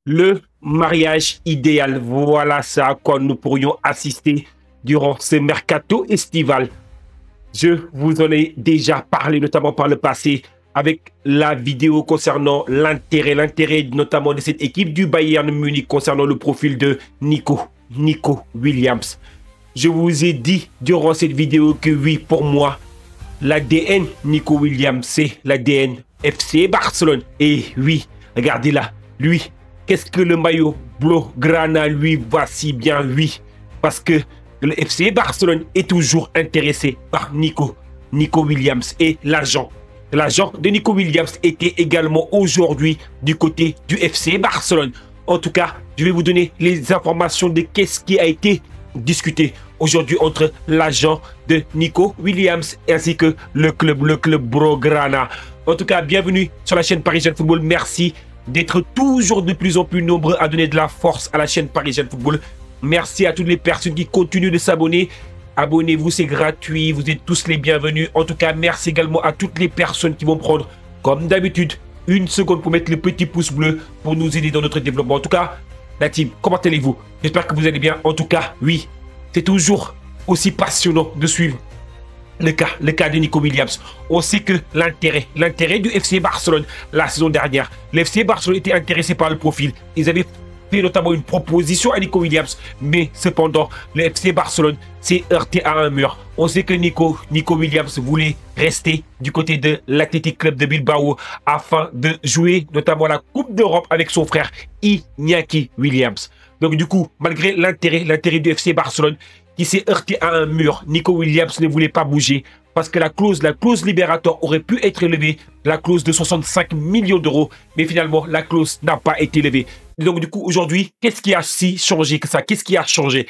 Le mariage idéal, voilà ça à quoi nous pourrions assister durant ce mercato estival. Je vous en ai déjà parlé, notamment par le passé, avec la vidéo concernant l'intérêt notamment de cette équipe du Bayern Munich concernant le profil de Nico Williams. Je vous ai dit durant cette vidéo que oui, pour moi, l'ADN Nico Williams, c'est l'ADN FC Barcelone. Et oui, regardez là, lui, qu'est-ce que le maillot blaugrana lui va si bien, oui, parce que le FC Barcelone est toujours intéressé par Nico Williams et l'agent. L'agent de Nico Williams était également aujourd'hui du côté du FC Barcelone. En tout cas, je vais vous donner les informations de qu'est-ce qui a été discuté aujourd'hui entre l'agent de Nico Williams ainsi que le club Blaugrana. En tout cas, bienvenue sur la chaîne Parisienne Football. Merci d'être toujours de plus en plus nombreux à donner de la force à la chaîne Parisienne Football. Merci à toutes les personnes qui continuent de s'abonner. Abonnez-vous, c'est gratuit. Vous êtes tous les bienvenus. En tout cas, merci également à toutes les personnes qui vont prendre, comme d'habitude, une seconde pour mettre le petit pouce bleu pour nous aider dans notre développement. En tout cas, la team, comment allez-vous? J'espère que vous allez bien. En tout cas, oui, c'est toujours aussi passionnant de suivre le cas de Nico Williams. On sait que l'intérêt du FC Barcelone la saison dernière, l'FC Barcelone était intéressé par le profil. Ils avaient fait notamment une proposition à Nico Williams, mais cependant, le FC Barcelone s'est heurté à un mur. On sait que Nico Williams voulait rester du côté de l'Athletic Club de Bilbao afin de jouer notamment la Coupe d'Europe avec son frère Iñaki Williams. Donc du coup, malgré l'intérêt du FC Barcelone, qui s'est heurté à un mur, Nico Williams ne voulait pas bouger parce que la clause libératoire aurait pu être élevée, la clause de 65 millions d'euros, mais finalement, la clause n'a pas été élevée. Donc, du coup, aujourd'hui, qu'est-ce qui a si changé que ça? Qu'est-ce qui a changé?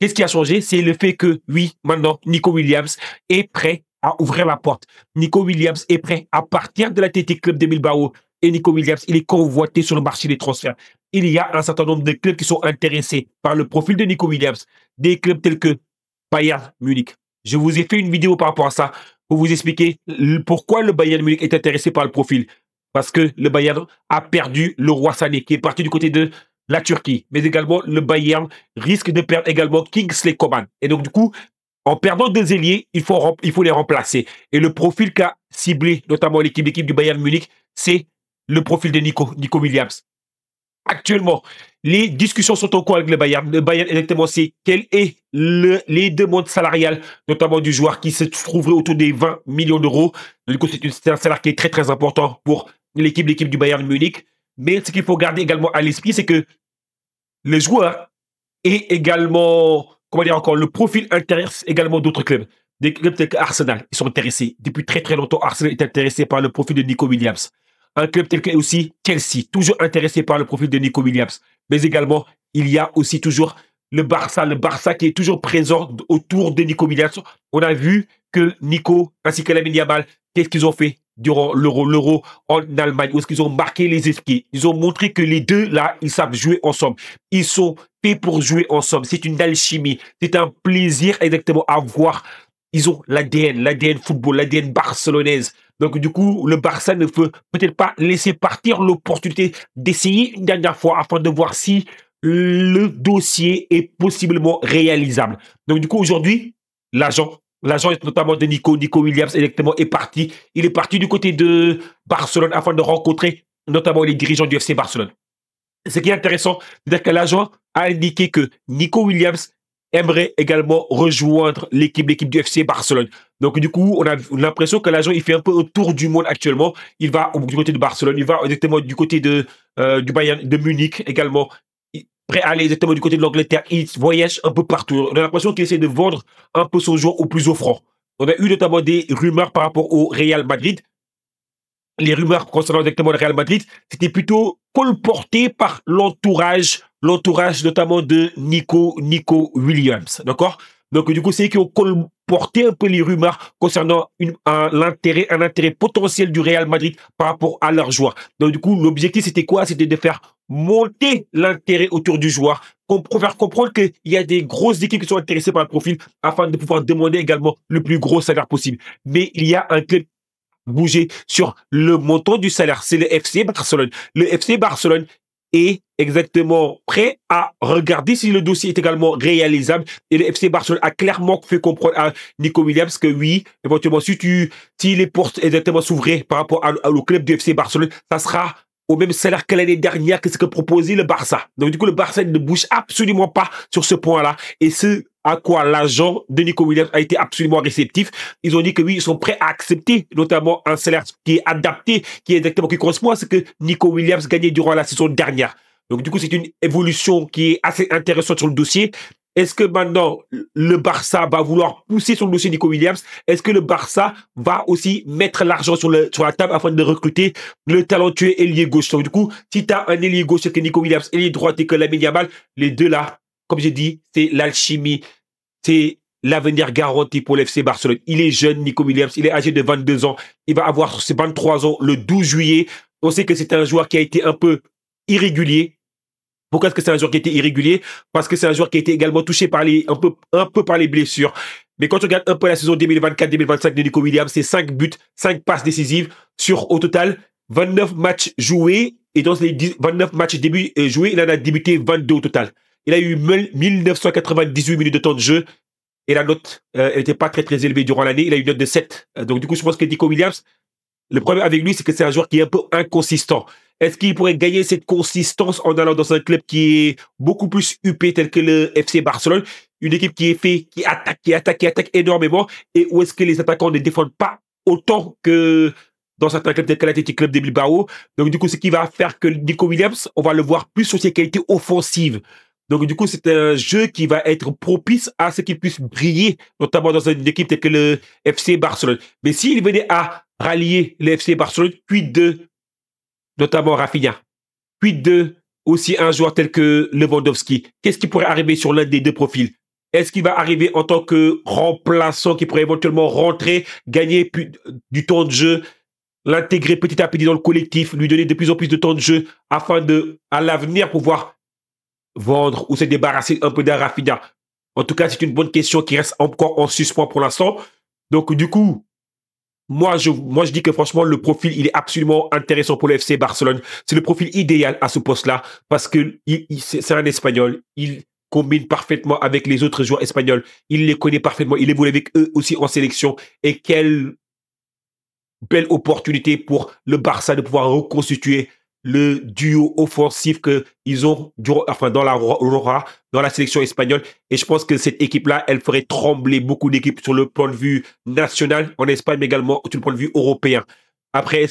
Qu'est-ce qui a changé? C'est le fait que, oui, maintenant, Nico Williams est prêt à ouvrir la porte. Nico Williams est prêt à partir de l'Athletic Club de Bilbao. Et Nico Williams, il est convoité sur le marché des transferts. Il y a un certain nombre de clubs qui sont intéressés par le profil de Nico Williams. Des clubs tels que Bayern Munich. Je vous ai fait une vidéo par rapport à ça pour vous expliquer pourquoi le Bayern Munich est intéressé par le profil. Parce que le Bayern a perdu le roi Sané qui est parti du côté de la Turquie. Mais également, le Bayern risque de perdre également Kingsley Coman. Et donc, du coup, en perdant deux ailiers, il faut les remplacer. Et le profil qu'a ciblé notamment l'équipe du Bayern Munich, c'est le profil de Nico Williams. Actuellement, les discussions sont en cours avec le Bayern. Le Bayern, exactement, c'est quelles est les demandes salariales, notamment du joueur qui se trouverait autour des 20 millions d'euros. Du coup, c'est un salaire qui est très, très important pour l'équipe du Bayern Munich. Mais ce qu'il faut garder également à l'esprit, c'est que le joueur est également, comment dire encore, le profil intéresse également d'autres clubs. Des clubs tels qu'Arsenal, ils sont intéressés. Depuis très, très longtemps, Arsenal est intéressé par le profil de Nico Williams. Un club tel que aussi Chelsea, toujours intéressé par le profil de Nico Williams. Mais également, il y a aussi toujours le Barça qui est toujours présent autour de Nico Williams. On a vu que Nico ainsi que Lamine Yamal, qu'est-ce qu'ils ont fait durant l'Euro en Allemagne, où est-ce qu'ils ont marqué les esprits. Ils ont montré que les deux, là, ils savent jouer ensemble. Ils sont faits pour jouer ensemble. C'est une alchimie. C'est un plaisir exactement à voir. Ils ont l'ADN football, l'ADN barcelonaise. Donc, du coup, le Barça ne peut peut-être pas laisser partir l'opportunité d'essayer une dernière fois afin de voir si le dossier est possiblement réalisable. Donc, du coup, aujourd'hui, l'agent notamment de Nico Williams, exactement, est parti. Il est parti du côté de Barcelone afin de rencontrer notamment les dirigeants du FC Barcelone. Ce qui est intéressant, c'est que l'agent a indiqué que Nico Williams aimerait également rejoindre l'équipe du FC Barcelone. Donc, du coup, on a l'impression que l'agent, il fait un peu un tour du monde actuellement. Il va du côté de Barcelone, il va exactement du côté du Bayern, de Munich également. Prêt à aller exactement du côté de l'Angleterre. Il voyage un peu partout. On a l'impression qu'il essaie de vendre un peu son joueur au plus offrant. On a eu notamment des rumeurs par rapport au Real Madrid. Les rumeurs concernant exactement le Real Madrid, c'était plutôt colporté par l'entourage notamment de Nico Williams, d'accord? Donc, du coup, c'est eux qui ont colporté un peu les rumeurs concernant un intérêt potentiel du Real Madrid par rapport à leurs joueurs. Donc, du coup, l'objectif, c'était quoi? C'était de faire monter l'intérêt autour du joueur, pour faire comprendre qu'il y a des grosses équipes qui sont intéressées par le profil afin de pouvoir demander également le plus gros salaire possible. Mais il y a un club bouger sur le montant du salaire. C'est le FC Barcelone. Le FC Barcelone est exactement prêt à regarder si le dossier est également réalisable. Et le FC Barcelone a clairement fait comprendre à Nico Williams que oui, éventuellement, si les portes exactement s'ouvraient par rapport au club du FC Barcelone, ça sera au même salaire que l'année dernière que ce que proposait le Barça. Donc du coup, le Barça ne bouge absolument pas sur ce point-là. Et ce à quoi l'agent de Nico Williams a été absolument réceptif. Ils ont dit que oui, ils sont prêts à accepter notamment un salaire qui est adapté, qui correspond à ce que Nico Williams gagnait durant la saison dernière. Donc du coup, c'est une évolution qui est assez intéressante sur le dossier. Est-ce que maintenant, le Barça va vouloir pousser sur le dossier Nico Williams? Est-ce que le Barça va aussi mettre l'argent sur la table afin de recruter le talentueux ailier gauche? Donc du coup, si tu as un ailier gauche, c'est que Nico Williams, ailier droit et que Lamine Yamal, les deux là, comme j'ai dit, c'est l'alchimie, c'est l'avenir garanti pour l'FC Barcelone. Il est jeune, Nico Williams, il est âgé de 22 ans, il va avoir ses 23 ans le 12 juillet. On sait que c'est un joueur qui a été un peu irrégulier. Pourquoi est-ce que c'est un joueur qui a été irrégulier? Parce que c'est un joueur qui a été également touché par un peu par les blessures. Mais quand tu regardes un peu la saison 2024-2025 de Nico Williams, c'est 5 buts, 5 passes décisives sur, au total, 29 matchs joués. Et dans les 29 matchs joués, il en a débuté 22 au total. Il a eu 1998 minutes de temps de jeu. Et la note, elle n'était pas très élevée durant l'année. Il a eu une note de 7. Donc du coup, je pense que Nico Williams, le problème avec lui, c'est que c'est un joueur qui est un peu inconsistant. Est-ce qu'il pourrait gagner cette consistance en allant dans un club qui est beaucoup plus huppé tel que le FC Barcelone, une équipe qui attaque énormément, et où est-ce que les attaquants ne défendent pas autant que dans certains clubs tels que l'Athletic Club de Bilbao. Donc du coup, ce qui va faire que Nico Williams, on va le voir plus sur ses qualités offensives. Donc du coup, c'est un jeu qui va être propice à ce qu'il puisse briller, notamment dans une équipe telle que le FC Barcelone. Mais s'il venait à rallier le FC Barcelone, puis de notamment Rafinha, puis de aussi un joueur tel que Lewandowski, qu'est-ce qui pourrait arriver sur l'un des deux profils? Est-ce qu'il va arriver en tant que remplaçant qui pourrait éventuellement rentrer, gagner du temps de jeu, l'intégrer petit à petit dans le collectif, lui donner de plus en plus de temps de jeu afin de, à l'avenir, pouvoir vendre ou se débarrasser un peu d'un Rafinha? En tout cas, c'est une bonne question qui reste encore en suspens pour l'instant. Donc, du coup, moi, je dis que franchement, le profil, il est absolument intéressant pour le FC Barcelone. C'est le profil idéal à ce poste-là parce que c'est un Espagnol. Il combine parfaitement avec les autres joueurs espagnols. Il les connaît parfaitement. Il évolue avec eux aussi en sélection. Et quelle belle opportunité pour le Barça de pouvoir reconstituer le duo offensif qu'ils ont dans la sélection espagnole. Et je pense que cette équipe-là, elle ferait trembler beaucoup d'équipes sur le point de vue national en Espagne, mais également sur le point de vue européen. Après,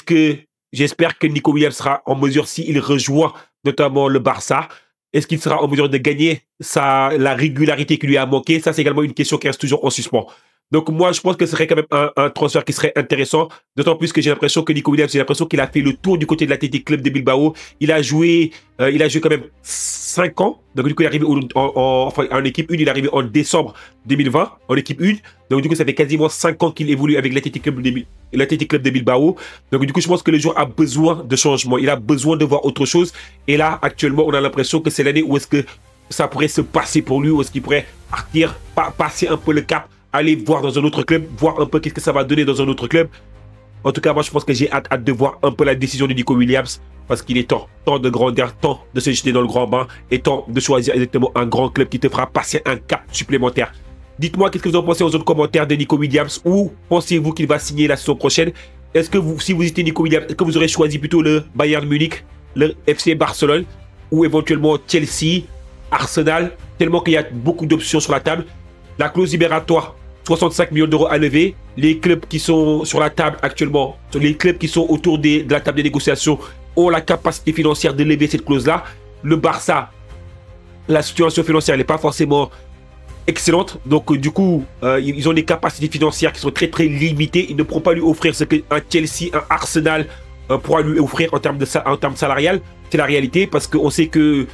j'espère que Nico Williams sera en mesure, s'il rejoint notamment le Barça, est-ce qu'il sera en mesure de gagner la régularité qui lui a manqué? Ça, c'est également une question qui reste toujours en suspens. Donc moi, je pense que ce serait quand même un transfert qui serait intéressant, d'autant plus que j'ai l'impression que Nico Williams, j'ai l'impression qu'il a fait le tour du côté de l'Athletic Club de Bilbao. Il a joué quand même 5 ans. Donc du coup, il est arrivé en équipe 1, il est arrivé en décembre 2020 en équipe 1. Donc du coup, ça fait quasiment 5 ans qu'il évolue avec l'Athletic Club de Bilbao. Donc du coup, je pense que le joueur a besoin de changement. Il a besoin de voir autre chose. Et là, actuellement, on a l'impression que c'est l'année où est-ce que ça pourrait se passer pour lui, où est-ce qu'il pourrait partir, passer un peu le cap, aller voir dans un autre club, voir un peu qu'est-ce que ça va donner dans un autre club. En tout cas, moi, je pense que j'ai hâte de voir un peu la décision de Nico Williams parce qu'il est temps de grandir, temps de se jeter dans le grand bain et temps de choisir exactement un grand club qui te fera passer un cap supplémentaire. Dites-moi qu'est-ce que vous en pensez aux autres commentaires de Nico Williams. Où pensez-vous qu'il va signer la saison prochaine? Est-ce que si vous étiez Nico Williams, est-ce que vous aurez choisi plutôt le Bayern Munich, le FC Barcelone ou éventuellement Chelsea, Arsenal, tellement qu'il y a beaucoup d'options sur la table? La clause libératoire, 65 millions d'euros à lever. Les clubs qui sont sur la table actuellement, les clubs qui sont autour de la table des négociations ont la capacité financière de lever cette clause-là. Le Barça, la situation financière n'est pas forcément excellente. Donc, du coup, ils ont des capacités financières qui sont très limitées. Ils ne pourront pas lui offrir ce qu'un Chelsea, un Arsenal pourra lui offrir en termes salarial. C'est la réalité parce qu'on sait que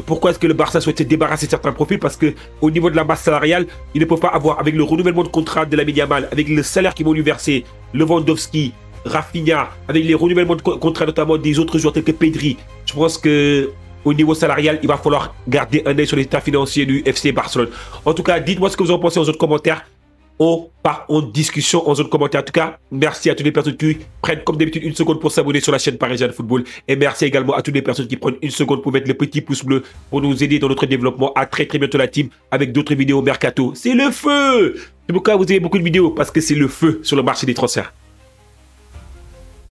pourquoi est-ce que le Barça souhaite se débarrasser de certains profils? Parce qu'au niveau de la masse salariale, ils ne peuvent pas avoir, avec le renouvellement de contrat de Lamine Yamal, avec le salaire qu'ils vont lui verser, Lewandowski, Rafinha, avec les renouvellements de contrat notamment des autres joueurs tels que Pedri. Je pense que au niveau salarial, il va falloir garder un œil sur l'état financier du FC Barcelone. En tout cas, dites-moi ce que vous en pensez aux autres commentaires. on part en discussion en zone commentaire. En tout cas, merci à toutes les personnes qui prennent comme d'habitude une seconde pour s'abonner sur la chaîne Parisien Football. Et merci également à toutes les personnes qui prennent une seconde pour mettre le petit pouce bleu pour nous aider dans notre développement. À très bientôt la team avec d'autres vidéos mercato. C'est le feu! C'est pourquoi vous avez beaucoup de vidéos, parce que c'est le feu sur le marché des transferts.